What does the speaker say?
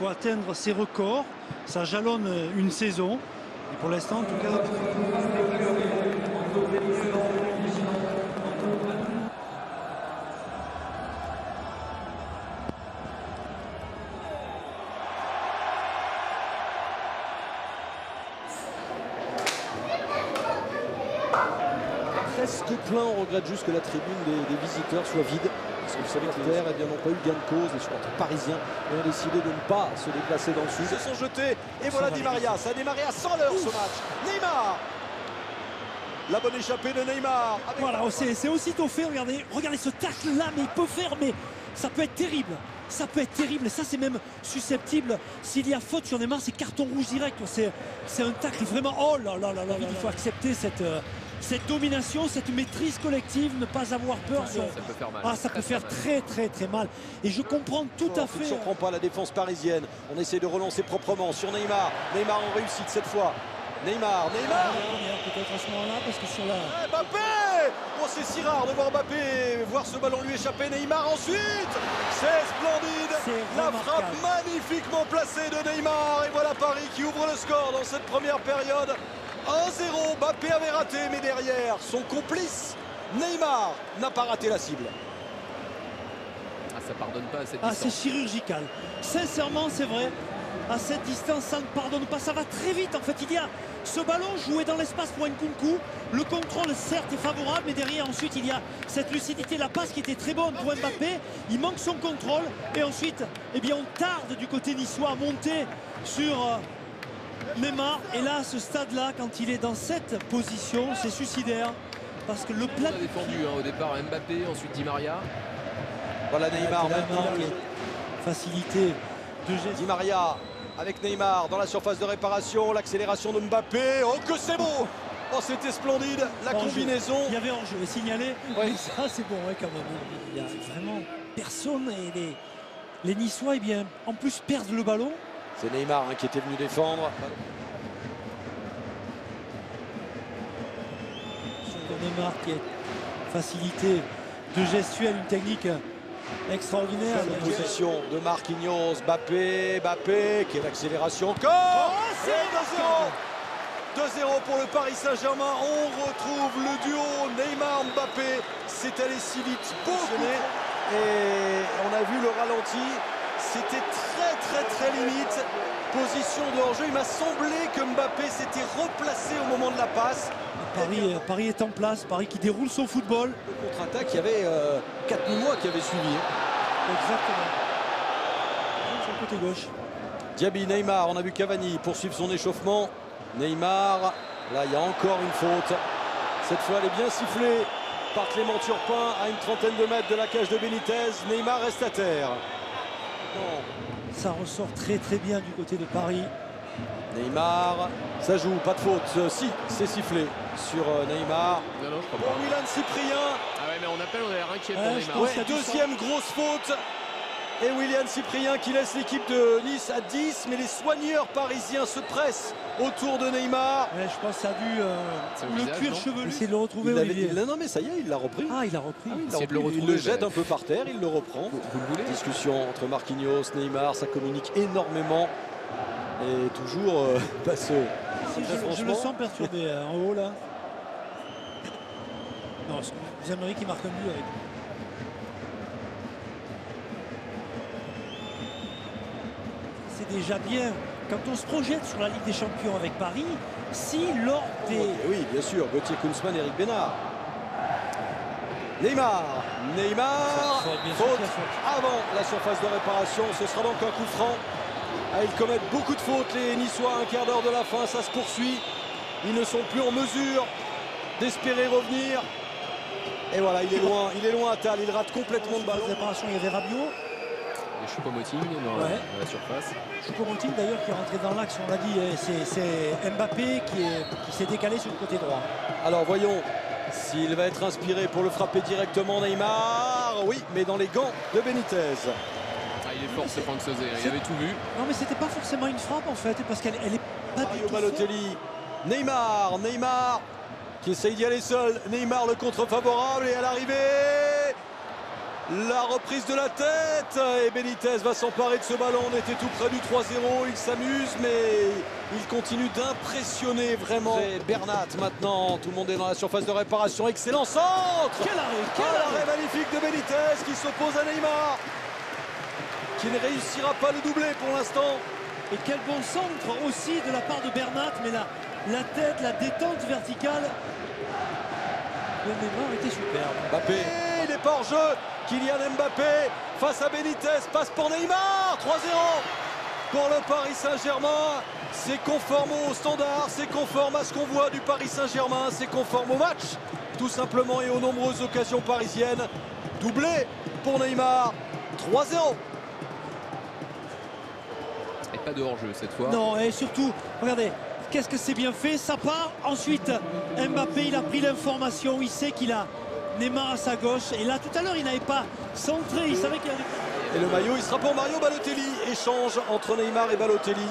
faut atteindre ses records. Ça jalonne une saison. Et pour l'instant, en tout cas... Presque plein, on regrette juste que la tribune des visiteurs soit vide. Parce que les supporters n'ont pas eu gain de cause. Les supporters parisiens ont décidé de ne pas se déplacer dans le sud. Ils se sont jetés et voilà Di Maria. Ça a démarré à 100 l'heure ce match. Neymar. La bonne échappée de Neymar. Voilà, c'est aussitôt fait. Regardez ce tacle là, mais il peut faire, mais ça peut être terrible. Ça peut être terrible. Et ça, c'est même susceptible. S'il y a faute sur Neymar, c'est carton rouge direct. C'est un tacle vraiment. Oh là là là là. Il faut accepter cette domination, cette maîtrise collective, ne pas avoir peur. Ça peut faire mal. Ah, ça peut faire très mal. Et je comprends tout à fait. Ne surprend pas la défense parisienne. On essaie de relancer proprement sur Neymar. Neymar en réussite cette fois. Neymar. Peut-être à ce moment-là, parce que sur la... Mbappé. Oh, c'est si rare de voir Mbappé voir ce ballon lui échapper. Neymar ensuite. C'est splendide. La frappe magnifiquement placée de Neymar. Et voilà Paris qui ouvre le score dans cette première période. 1-0, Mbappé avait raté, mais derrière, son complice, Neymar, n'a pas raté la cible. Ah, ça pardonne pas à cette distance. distance. C'est chirurgical. Sincèrement, c'est vrai. À cette distance, ça ne pardonne pas. Ça va très vite. En fait, il y a ce ballon joué dans l'espace pour Nkunku. Le contrôle, certes, est favorable, mais derrière, ensuite, il y a cette lucidité. La passe qui était très bonne pour Mbappé. Il manque son contrôle. Et ensuite, eh bien, on tarde du côté niçois à monter sur... Neymar, et là, à ce stade-là, quand il est dans cette position, c'est suicidaire. Parce que le plat... On a défendu au départ Mbappé, ensuite Di Maria. Voilà Neymar maintenant. Facilité de geste. Di Maria avec Neymar dans la surface de réparation. L'accélération de Mbappé. Oh, que c'est beau! Oh, c'était splendide. La combinaison. Il y avait enjeu signalé. Oui. Mais ça, c'est bon, ouais, quand même. Il n'y a vraiment personne. Et les Niçois, eh bien, en plus, perdent le ballon. C'est Neymar qui était venu défendre. Neymar qui est facilité de gestuelle, une technique extraordinaire. La position de Marquinhos, Mbappé qui est l'accélération encore. Oh, c'est 2-0. 2-0 pour le Paris Saint-Germain. On retrouve le duo Neymar-Mbappé. C'est allé si vite, et on a vu le ralenti. C'était très limite. Position de hors-jeu. Il m'a semblé que Mbappé s'était replacé au moment de la passe. Paris est en place. Paris qui déroule son football. Le contre-attaque, il y avait 4 mois qui avait suivi. Exactement. Sur le côté gauche. Diaby, Neymar. On a vu Cavani poursuivre son échauffement. Neymar. Là, il y a encore une faute. Cette fois, elle est bien sifflée par Clément Turpin à une trentaine de mètres de la cage de Benitez. Neymar reste à terre. Non. Ça ressort très bien du côté de Paris. Neymar, ça joue, pas de faute. Si, c'est sifflé sur Neymar. Non, je crois pour pas. Willian Cyprien. Ah ouais, mais on appelle, on a l'air inquiet pour Neymar. Ouais, deuxième grosse faute. Et Willian Cyprien qui laisse l'équipe de Nice à 10. Mais les soigneurs parisiens se pressent autour de Neymar. Ouais, je pense que ça a dû le cuir chevelu. Essayer de le retrouver, Olivier. Non, mais ça y est, il l'a repris. Ah, il l'a repris. Il le jette un peu par terre, il le reprend. Vous le voulez? Discussion entre Marquinhos, Neymar, ça communique énormément. Et toujours je le sens perturbé en haut là. Non, vous aimeriez qu'il marque un but avec. C'est déjà bien. Quand on se projette sur la Ligue des Champions avec Paris, si lors des... Oui, bien sûr, Gauthier Kounzmann, Eric Bénard. Neymar, faute avant la surface de réparation. Ce sera donc un coup franc. Ah, ils commettent beaucoup de fautes, les Niçois, un quart d'heure de la fin, ça se poursuit. Ils ne sont plus en mesure d'espérer revenir. Et voilà, il est loin à Tal, il rate complètement le ballon. Réparation, il y avait Rabiot. Et Choupo-Moting dans la surface. Choupo-Moting d'ailleurs qui est rentré dans l'axe, on l'a dit, c'est Mbappé qui s'est décalé sur le côté droit. Alors voyons s'il va être inspiré pour le frapper directement, Neymar. Oui, mais dans les gants de Benitez. Il est fort ce Franck Sauzé, il avait tout vu. Non mais c'était pas forcément une frappe en fait, parce qu'elle est pas du tout Balotelli. Neymar qui essaye d'y aller seul. Neymar le contre favorable et à l'arrivée La reprise de la tête et Benitez va s'emparer de ce ballon. On était tout près du 3-0. Il s'amuse, mais il continue d'impressionner vraiment. Et Bernat maintenant. Tout le monde est dans la surface de réparation. Excellent centre. Quel arrêt, l'arrêt magnifique de Benitez qui s'oppose à Neymar, qui ne réussira pas le doubler pour l'instant. Et quel bon centre aussi de la part de Bernat, mais la tête, la détente verticale de Neymar était superbe. Mbappé, il est pas hors jeu. Kylian Mbappé face à Benitez, passe pour Neymar. 3-0 pour le Paris Saint-Germain. C'est conforme au standard, c'est conforme à ce qu'on voit du Paris Saint-Germain, c'est conforme au match tout simplement et aux nombreuses occasions parisiennes. Doublé pour Neymar. 3-0. Et pas de hors-jeu cette fois. Non, et surtout, regardez, qu'est-ce que c'est bien fait, ça part. Ensuite, Mbappé, il a pris l'information, il sait qu'il a Neymar à sa gauche. Et là, tout à l'heure, il n'avait pas centré, il savait qu'il allait... Et le maillot, il sera pour Mario Balotelli. Échange entre Neymar et Balotelli.